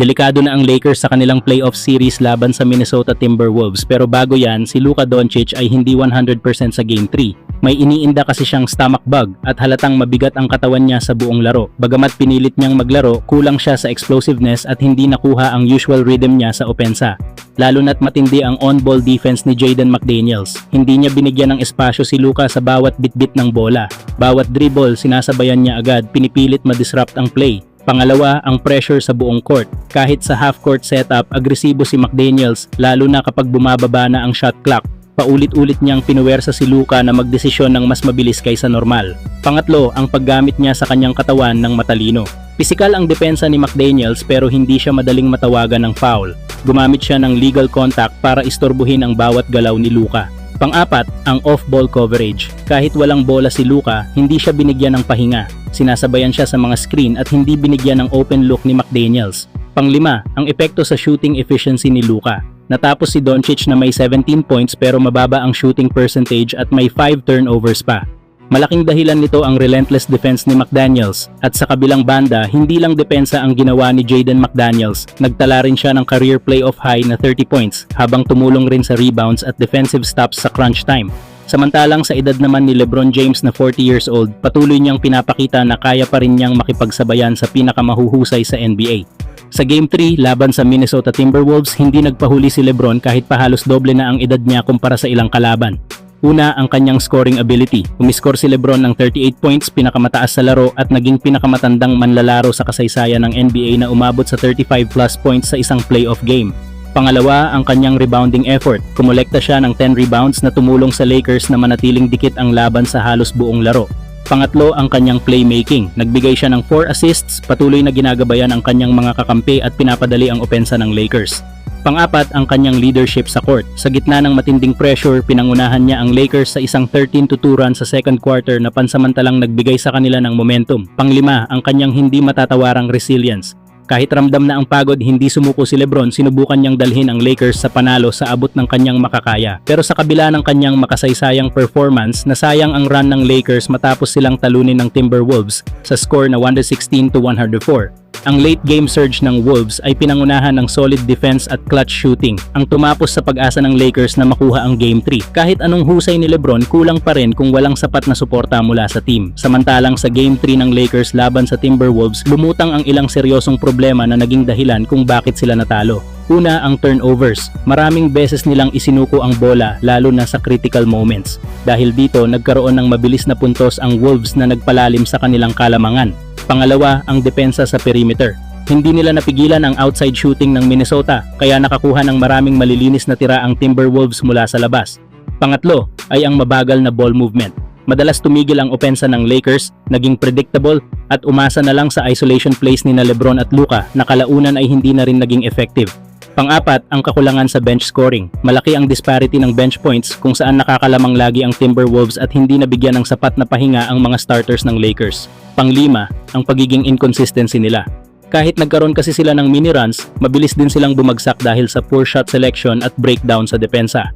Delikado na ang Lakers sa kanilang playoff series laban sa Minnesota Timberwolves, pero bago yan, si Luka Doncic ay hindi 100% sa Game 3. May iniinda kasi siyang stomach bug at halatang mabigat ang katawan niya sa buong laro. Bagamat pinilit niyang maglaro, kulang siya sa explosiveness at hindi nakuha ang usual rhythm niya sa opensa. Lalo na't matindi ang on-ball defense ni Jaden McDaniels. Hindi niya binigyan ng espasyo si Luka sa bawat bitbit ng bola. Bawat dribble, sinasabayan niya agad, pinipilit ma-disrupt ang play. Pangalawa, ang pressure sa buong court. Kahit sa half-court setup, agresibo si McDaniels, lalo na kapag bumababa na ang shot clock. Paulit-ulit niyang pinuwersa si Luka na magdesisyon ng mas mabilis kaysa normal. Pangatlo, ang paggamit niya sa kanyang katawan ng matalino. Pisikal ang depensa ni McDaniels pero hindi siya madaling matawagan ng foul. Gumamit siya ng legal contact para istorbohin ang bawat galaw ni Luka. Pang-apat, ang off-ball coverage. Kahit walang bola si Luka, hindi siya binigyan ng pahinga. Sinasabayan siya sa mga screen at hindi binigyan ng open look ni McDaniels. Pang-lima, ang epekto sa shooting efficiency ni Luka. Natapos si Doncic na may 17 points pero mababa ang shooting percentage at may 5 turnovers pa. Malaking dahilan nito ang relentless defense ni McDaniels. At sa kabilang banda, hindi lang depensa ang ginawa ni Jaden McDaniels. Nagtala rin siya ng career playoff high na 30 points habang tumulong rin sa rebounds at defensive stops sa crunch time. Samantalang sa edad naman ni LeBron James na 40 years old, patuloy niyang pinapakita na kaya pa rin niyang makipagsabayan sa pinakamahuhusay sa NBA. Sa Game 3 laban sa Minnesota Timberwolves, hindi nagpahuli si LeBron kahit pa halos doble na ang edad niya kumpara sa ilang kalaban. Una, ang kanyang scoring ability. Umiskor si LeBron ng 38 points, pinakamataas sa laro at naging pinakamatandang manlalaro sa kasaysayan ng NBA na umabot sa 35 plus points sa isang playoff game. Pangalawa, ang kanyang rebounding effort. Kumolekta siya ng 10 rebounds na tumulong sa Lakers na manatiling dikit ang laban sa halos buong laro. Pangatlo, ang kanyang playmaking. Nagbigay siya ng 4 assists, patuloy na ginagabayan ang kanyang mga kakampi at pinapadali ang opensa ng Lakers. Pang-apat, ang kanyang leadership sa court. Sa gitna ng matinding pressure, pinangunahan niya ang Lakers sa isang 13-2 run sa second quarter na pansamantalang nagbigay sa kanila ng momentum. Panglima, ang kanyang hindi matatawarang resilience. Kahit ramdam na ang pagod, hindi sumuko si LeBron, sinubukan niyang dalhin ang Lakers sa panalo sa abot ng kanyang makakaya. Pero sa kabila ng kanyang makasaysayang performance, nasayang ang run ng Lakers matapos silang talunin ng Timberwolves sa score na 116-104. Ang late game surge ng Wolves ay pinangunahan ng solid defense at clutch shooting, ang tumapos sa pag-asa ng Lakers na makuha ang Game 3. Kahit anong husay ni LeBron, kulang pa rin kung walang sapat na suporta mula sa team. Samantalang sa Game 3 ng Lakers laban sa Timberwolves, lumutang ang ilang seryosong problema na naging dahilan kung bakit sila natalo. Una, ang turnovers. Maraming beses nilang isinuko ang bola, lalo na sa critical moments. Dahil dito, nagkaroon ng mabilis na puntos ang Wolves na nagpalalim sa kanilang kalamangan. Pangalawa, ang depensa sa perimeter. Hindi nila napigilan ang outside shooting ng Minnesota, kaya nakakuha ng maraming malilinis na tira ang Timberwolves mula sa labas. Pangatlo, ay ang mabagal na ball movement. Madalas tumigil ang opensa ng Lakers, naging predictable, at umasa na lang sa isolation plays ni LeBron at Luka na kalaunan ay hindi na rin naging effective. Pang-apat, ang kakulangan sa bench scoring. Malaki ang disparity ng bench points kung saan nakakalamang lagi ang Timberwolves at hindi nabigyan ng sapat na pahinga ang mga starters ng Lakers. Pang-lima, ang pagiging inconsistency nila. Kahit nagkaroon kasi sila ng mini runs, mabilis din silang bumagsak dahil sa poor shot selection at breakdown sa depensa.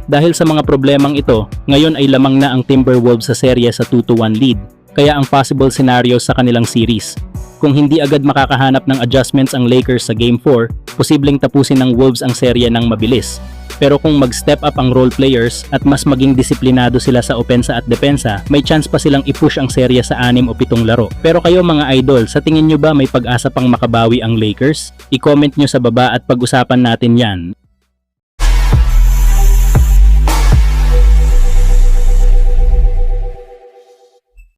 Dahil sa mga problemang ito, ngayon ay lamang na ang Timberwolves sa serye sa 2-1 lead, kaya ang possible scenario sa kanilang series. Kung hindi agad makakahanap ng adjustments ang Lakers sa Game 4, posibleng tapusin ng Wolves ang serye ng mabilis. Pero kung mag-step up ang role players at mas maging disiplinado sila sa opensa at depensa, may chance pa silang i-push ang serye sa 6 o 7 laro. Pero kayo mga idol, sa tingin nyo ba may pag-asa pang makabawi ang Lakers? I-comment nyo sa baba at pag-usapan natin yan.